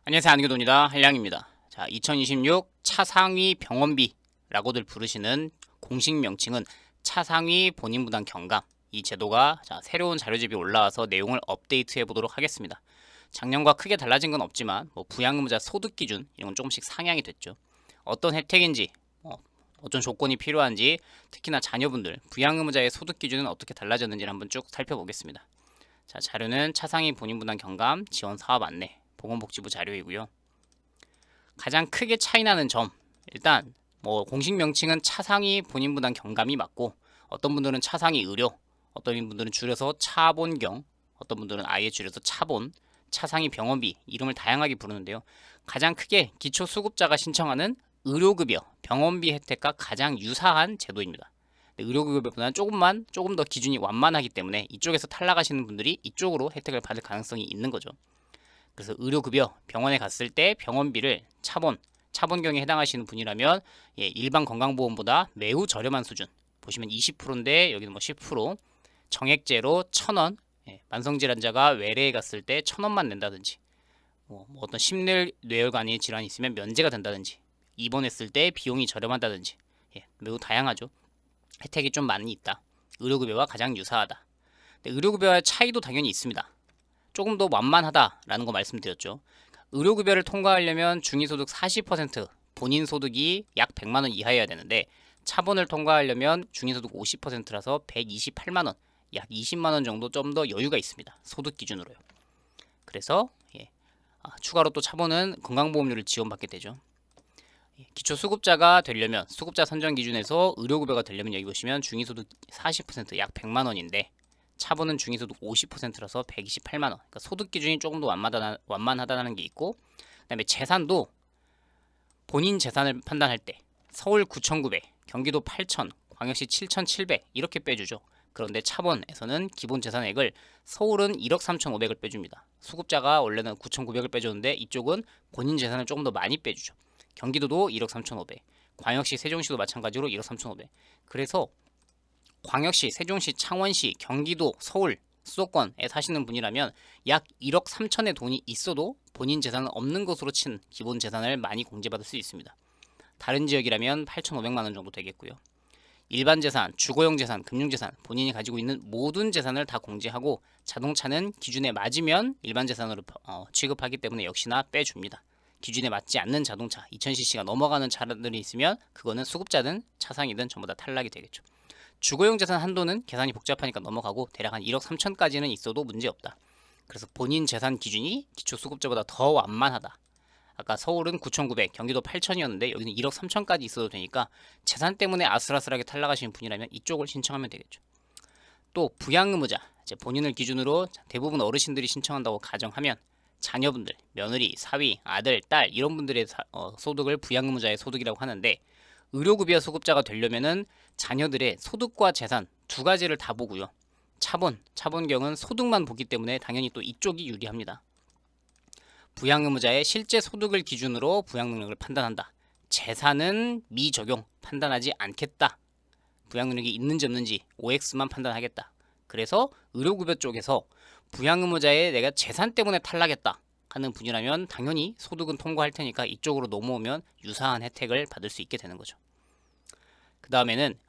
안녕하세요. 안규돈이다. 한량입니다. 자, 2026 차상위 병원비라고들 부르시는 공식 명칭은 차상위 본인부담 경감. 이 제도가 새로운 자료집이 올라와서 내용을 업데이트해 보도록 하겠습니다. 작년과 크게 달라진 건 없지만 부양의무자 소득 기준 이런 건 조금씩 상향이 됐죠. 어떤 혜택인지, 어떤 조건이 필요한지, 특히나 자녀분들 부양의무자의 소득 기준은 어떻게 달라졌는지를 한번 쭉 살펴보겠습니다. 자, 자료는 차상위 본인부담 경감 지원 사업 안내 보건복지부 자료이고요. 가장 크게 차이나는 점, 일단 공식 명칭은 차상위 본인부담 경감이 맞고, 어떤 분들은 차상위 의료, 어떤 분들은 줄여서 차본경, 어떤 분들은 아예 줄여서 차본, 차상위 병원비 이름을 다양하게 부르는데요. 가장 크게 기초수급자가 신청하는 의료급여, 병원비 혜택과 가장 유사한 제도입니다. 의료급여보다는 조금 더 기준이 완만하기 때문에 이쪽에서 탈락하시는 분들이 이쪽으로 혜택을 받을 가능성이 있는 거죠. 그래서 의료급여, 병원에 갔을 때 병원비를 차본경에 해당하시는 분이라면 일반 건강보험보다 매우 저렴한 수준, 보시면 20%인데 여기는 10%, 정액제로 1,000원, 만성질환자가 외래에 갔을 때 1,000원만 낸다든지, 어떤 심뇌혈관의 질환이 있으면 면제가 된다든지, 입원했을 때 비용이 저렴하다든지, 매우 다양하죠. 혜택이 좀 많이 있다. 의료급여와 가장 유사하다. 의료급여와의 차이도 당연히 있습니다. 조금 더 완만하다라는 거 말씀드렸죠. 의료급여를 통과하려면 중위소득 40%, 본인 소득이 약 100만 원 이하여야 되는데, 차본을 통과하려면 중위소득 50%라서 128만 원, 약 20만 원 정도 좀 더 여유가 있습니다. 소득 기준으로요. 그래서 추가로 또 차본은 건강보험료를 지원받게 되죠. 기초수급자가 되려면 수급자 선정 기준에서 의료급여가 되려면 여기 보시면 중위소득 40%, 약 100만 원인데, 차본은 중위소득 50%라서 128만 원. 그러니까 소득 기준이 조금 더 완만하다는 게 있고, 그다음에 재산도 본인 재산을 판단할 때 서울 9,900, 경기도 8,000, 광역시 7,700 이렇게 빼주죠. 그런데 차본에서는 기본 재산액을 서울은 1억 3,500을 빼줍니다. 수급자가 원래는 9,900을 빼줬는데 이쪽은 본인 재산을 조금 더 많이 빼주죠. 경기도도 1억 3,500, 광역시 세종시도 마찬가지로 1억 3,500. 그래서 광역시, 세종시, 창원시, 경기도, 서울, 수도권에 사시는 분이라면 약 1억 3천의 돈이 있어도 본인 재산은 없는 것으로 친 기본 재산을 많이 공제받을 수 있습니다. 다른 지역이라면 8,500만 원 정도 되겠고요. 일반 재산, 주거용 재산, 금융재산, 본인이 가지고 있는 모든 재산을 다 공제하고, 자동차는 기준에 맞으면 일반 재산으로 취급하기 때문에 역시나 빼줍니다. 기준에 맞지 않는 자동차, 2000cc가 넘어가는 차들이 있으면 그거는 수급자든 차상이든 전부 다 탈락이 되겠죠. 주거용 재산 한도는 계산이 복잡하니까 넘어가고, 대략 한 1억 3천까지는 있어도 문제없다. 그래서 본인 재산 기준이 기초수급자보다 더 완만하다. 아까 서울은 9,900, 경기도 8,000이었는데 여기는 1억 3천까지 있어도 되니까 재산 때문에 아슬아슬하게 탈락하시는 분이라면 이쪽을 신청하면 되겠죠. 또 부양의무자, 이제 본인을 기준으로 대부분 어르신들이 신청한다고 가정하면 자녀분들, 며느리, 사위, 아들, 딸 이런 분들의 소득을 부양의무자의 소득이라고 하는데, 의료급여 수급자가 되려면은 자녀들의 소득과 재산 두 가지를 다 보고요. 차본경은 소득만 보기 때문에 당연히 또 이쪽이 유리합니다. 부양의무자의 실제 소득을 기준으로 부양 능력을 판단한다. 재산은 미적용, 판단하지 않겠다. 부양 능력이 있는지 없는지 OX만 판단하겠다. 그래서 의료급여 쪽에서 부양의무자의 내가 재산 때문에 탈락했다 하는 분이라면 당연히 소득은 통과할 테니까 이쪽으로 넘어오면 유사한 혜택을 받을 수 있게 되는 거죠. 그 다음에는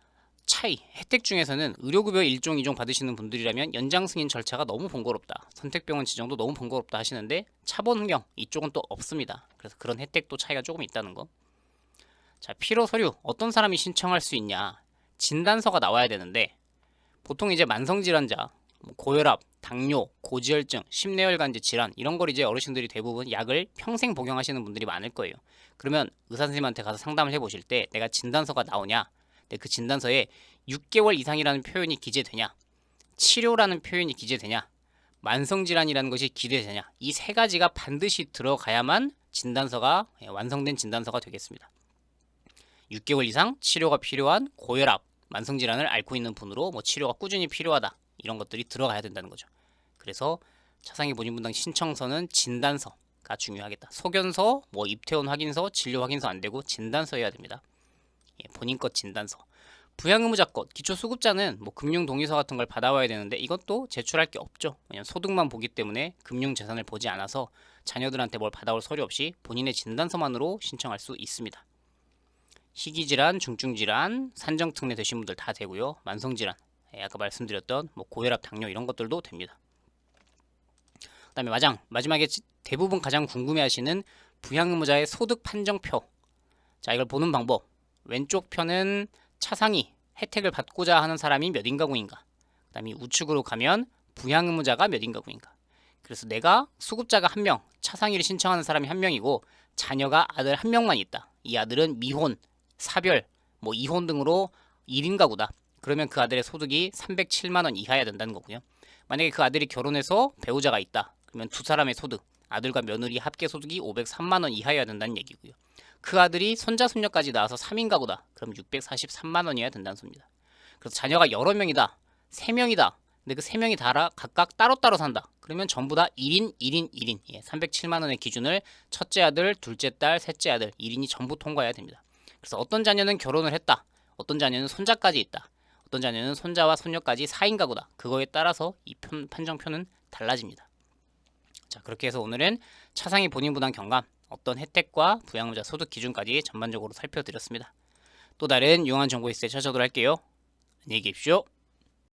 혜택 중에서는 의료급여 1종, 2종 받으시는 분들이라면 연장 승인 절차가 너무 번거롭다, 선택병원 지정도 너무 번거롭다 하시는데, 차본경 이쪽은 또 없습니다. 그래서 그런 혜택도 차이가 조금 있다는 거. 자, 필요 서류 어떤 사람이 신청할 수 있냐? 진단서가 나와야 되는데, 보통 이제 만성질환자, 고혈압, 당뇨, 고지혈증, 심뇌혈관제 질환 이런 걸 이제 어르신들이 대부분 약을 평생 복용하시는 분들이 많을 거예요. 그러면 의사 선생님한테 가서 상담을 해보실 때 내가 진단서가 나오냐? 그 진단서에 6개월 이상이라는 표현이 기재되냐, 치료라는 표현이 기재되냐, 만성질환이라는 것이 기재되냐, 이 세 가지가 반드시 들어가야만 진단서가 완성된 진단서가 되겠습니다. 6개월 이상 치료가 필요한 고혈압, 만성질환을 앓고 있는 분으로 치료가 꾸준히 필요하다, 이런 것들이 들어가야 된다는 거죠. 그래서 차상위 본인분당 신청서는 진단서가 중요하겠다. 소견서, 입퇴원 확인서, 진료 확인서 안 되고 진단서여야 됩니다. 본인 것 진단서. 부양의무자 것, 기초수급자는 금융동의서 같은 걸 받아와야 되는데 이것도 제출할 게 없죠. 왜냐면 소득만 보기 때문에 금융재산을 보지 않아서 자녀들한테 뭘 받아올 서류 없이 본인의 진단서만으로 신청할 수 있습니다. 희귀질환, 중증질환, 산정특례 되신 분들 다 되고요. 만성질환, 아까 말씀드렸던 뭐 고혈압, 당뇨 이런 것들도 됩니다. 그 다음에 마지막에 대부분 가장 궁금해하시는 부양의무자의 소득 판정표. 자, 이걸 보는 방법. 왼쪽 편은 차상위 혜택을 받고자 하는 사람이 몇 인가구인가. 그 다음에 우측으로 가면 부양의무자가 몇 인가구인가. 그래서 내가 수급자가 1명, 차상위를 신청하는 사람이 1명이고 자녀가 아들 1명만 있다. 이 아들은 미혼, 사별, 뭐 이혼 등으로 1인가구다. 그러면 그 아들의 소득이 307만 원 이하여야 된다는 거고요. 만약에 그 아들이 결혼해서 배우자가 있다. 그러면 두 사람의 소득, 아들과 며느리 합계 소득이 503만 원 이하여야 된다는 얘기고요. 그 아들이 손자, 손녀까지 낳아서 3인 가구다. 그럼 643만 원이어야 된다는 소리입니다. 그래서 자녀가 여러 명이다. 3명이다. 근데 그 3명이 다 각각 따로따로 산다. 그러면 전부 다 1인, 1인, 1인. 307만 원의 기준을 첫째 아들, 둘째 딸, 셋째 아들 1인이 전부 통과해야 됩니다. 그래서 어떤 자녀는 결혼을 했다. 어떤 자녀는 손자까지 있다. 어떤 자녀는 손자와 손녀까지 4인 가구다. 그거에 따라서 이 판정표는 달라집니다. 자, 그렇게 해서 오늘은 차상위 본인부담 경감 어떤 혜택과 부양의무자 소득 기준까지 전반적으로 살펴드렸습니다. 또 다른 유용한 정보 있을 때 찾아오도록 할게요. 안녕히 계십시오.